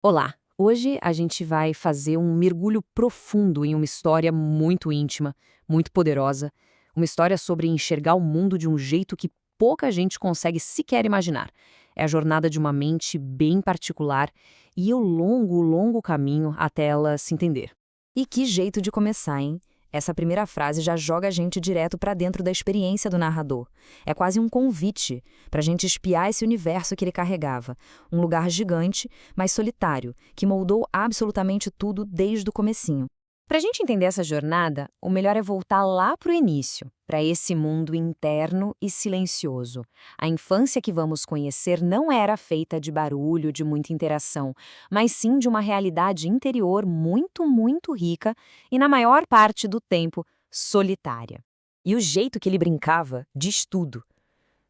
Olá! Hoje a gente vai fazer um mergulho profundo em uma história muito íntima, muito poderosa, uma história sobre enxergar o mundo de um jeito que pouca gente consegue sequer imaginar. É a jornada de uma mente bem particular e o longo, longo caminho até ela se entender. E que jeito de começar, hein? Essa primeira frase já joga a gente direto para dentro da experiência do narrador. É quase um convite para a gente espiar esse universo que ele carregava. Um lugar gigante, mas solitário, que moldou absolutamente tudo desde o comecinho. Para a gente entender essa jornada, o melhor é voltar lá para o início, para esse mundo interno e silencioso. A infância que vamos conhecer não era feita de barulho, de muita interação, mas sim de uma realidade interior muito, muito rica e, na maior parte do tempo, solitária. E o jeito que ele brincava diz tudo.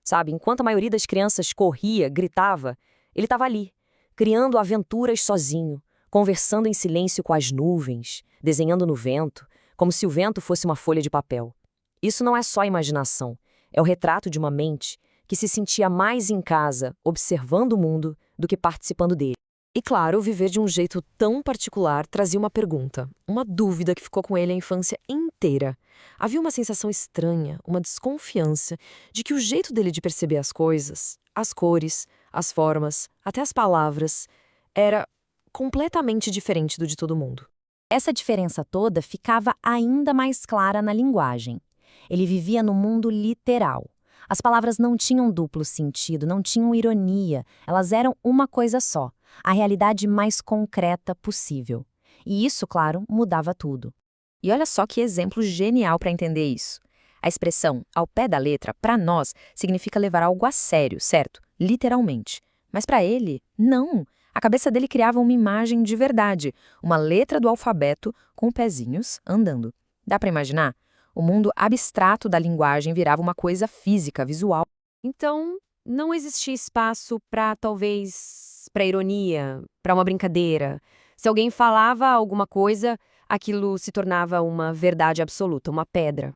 Sabe, enquanto a maioria das crianças corria, gritava, ele estava ali, criando aventuras sozinho, conversando em silêncio com as nuvens, desenhando no vento, como se o vento fosse uma folha de papel. Isso não é só imaginação, é o retrato de uma mente que se sentia mais em casa, observando o mundo, do que participando dele. E claro, viver de um jeito tão particular trazia uma pergunta, uma dúvida que ficou com ele a infância inteira. Havia uma sensação estranha, uma desconfiança de que o jeito dele de perceber as coisas, as cores, as formas, até as palavras, era completamente diferente do de todo mundo. Essa diferença toda ficava ainda mais clara na linguagem. Ele vivia no mundo literal. As palavras não tinham duplo sentido, não tinham ironia, elas eram uma coisa só, a realidade mais concreta possível. E isso, claro, mudava tudo. E olha só que exemplo genial para entender isso. A expressão ao pé da letra, para nós, significa levar algo a sério, certo? Literalmente. Mas para ele, não. A cabeça dele criava uma imagem de verdade, uma letra do alfabeto com pezinhos andando. Dá para imaginar? O mundo abstrato da linguagem virava uma coisa física, visual. Então, não existia espaço para, talvez, para ironia, para uma brincadeira. Se alguém falava alguma coisa, aquilo se tornava uma verdade absoluta, uma pedra.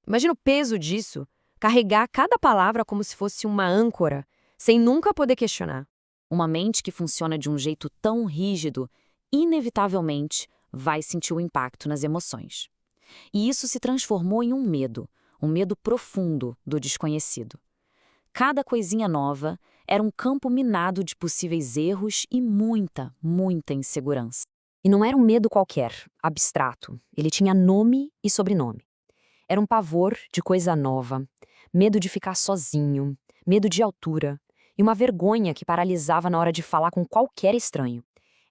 Imagina o peso disso, carregar cada palavra como se fosse uma âncora, sem nunca poder questionar. Uma mente que funciona de um jeito tão rígido, inevitavelmente vai sentir o impacto nas emoções. E isso se transformou em um medo profundo do desconhecido. Cada coisinha nova era um campo minado de possíveis erros e muita, muita insegurança. E não era um medo qualquer, abstrato. Ele tinha nome e sobrenome. Era um pavor de coisa nova, medo de ficar sozinho, medo de altura e uma vergonha que paralisava na hora de falar com qualquer estranho.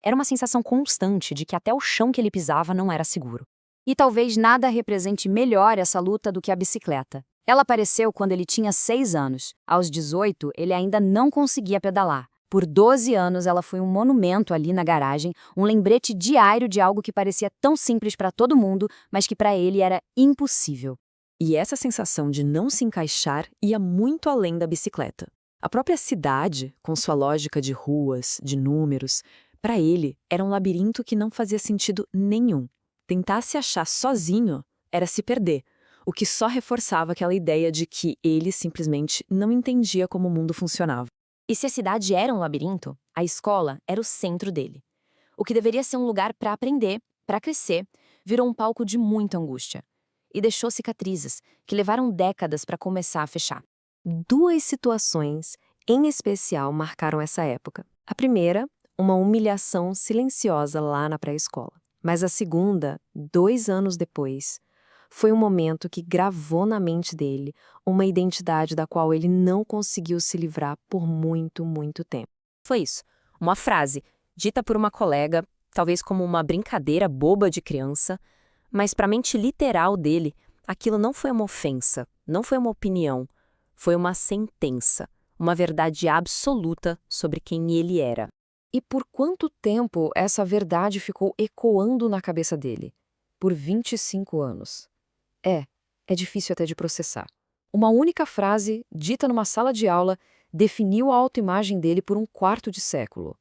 Era uma sensação constante de que até o chão que ele pisava não era seguro. E talvez nada represente melhor essa luta do que a bicicleta. Ela apareceu quando ele tinha 6 anos. Aos 18, ele ainda não conseguia pedalar. Por 12 anos, ela foi um monumento ali na garagem, um lembrete diário de algo que parecia tão simples para todo mundo, mas que para ele era impossível. E essa sensação de não se encaixar ia muito além da bicicleta. A própria cidade, com sua lógica de ruas, de números, para ele era um labirinto que não fazia sentido nenhum. Tentar se achar sozinho era se perder, o que só reforçava aquela ideia de que ele simplesmente não entendia como o mundo funcionava. E se a cidade era um labirinto, a escola era o centro dele. O que deveria ser um lugar para aprender, para crescer, virou um palco de muita angústia. E deixou cicatrizes, que levaram décadas para começar a fechar. Duas situações, em especial, marcaram essa época. A primeira, uma humilhação silenciosa lá na pré-escola. Mas a segunda, 2 anos depois, foi um momento que gravou na mente dele uma identidade da qual ele não conseguiu se livrar por muito, muito tempo. Foi isso, uma frase, dita por uma colega, talvez como uma brincadeira boba de criança, mas para a mente literal dele, aquilo não foi uma ofensa, não foi uma opinião, foi uma sentença, uma verdade absoluta sobre quem ele era. E por quanto tempo essa verdade ficou ecoando na cabeça dele? Por 25 anos. É difícil até de processar. Uma única frase, dita numa sala de aula, definiu a autoimagem dele por um quarto de século.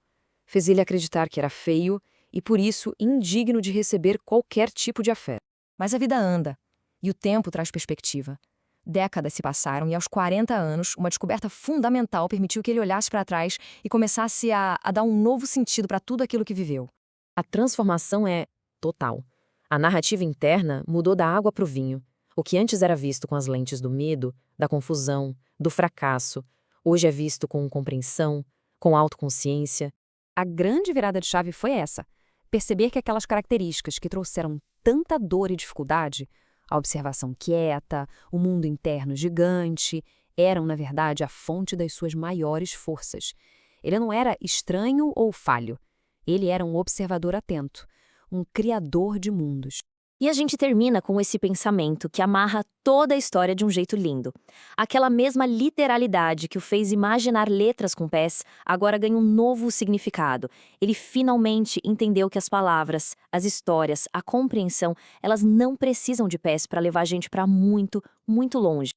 Fez ele acreditar que era feio e, por isso, indigno de receber qualquer tipo de afeto. Mas a vida anda, e o tempo traz perspectiva. Décadas se passaram e aos 40 anos, uma descoberta fundamental permitiu que ele olhasse para trás e começasse a dar um novo sentido para tudo aquilo que viveu. A transformação é total. A narrativa interna mudou da água para o vinho. O que antes era visto com as lentes do medo, da confusão, do fracasso, hoje é visto com compreensão, com autoconsciência. A grande virada de chave foi essa: perceber que aquelas características que trouxeram tanta dor e dificuldade, a observação quieta, o mundo interno gigante, eram, na verdade, a fonte das suas maiores forças. Ele não era estranho ou falho. Ele era um observador atento, um criador de mundos. E a gente termina com esse pensamento que amarra toda a história de um jeito lindo. Aquela mesma literalidade que o fez imaginar letras com pés, agora ganha um novo significado. Ele finalmente entendeu que as palavras, as histórias, a compreensão, elas não precisam de pés para levar a gente para muito, muito longe.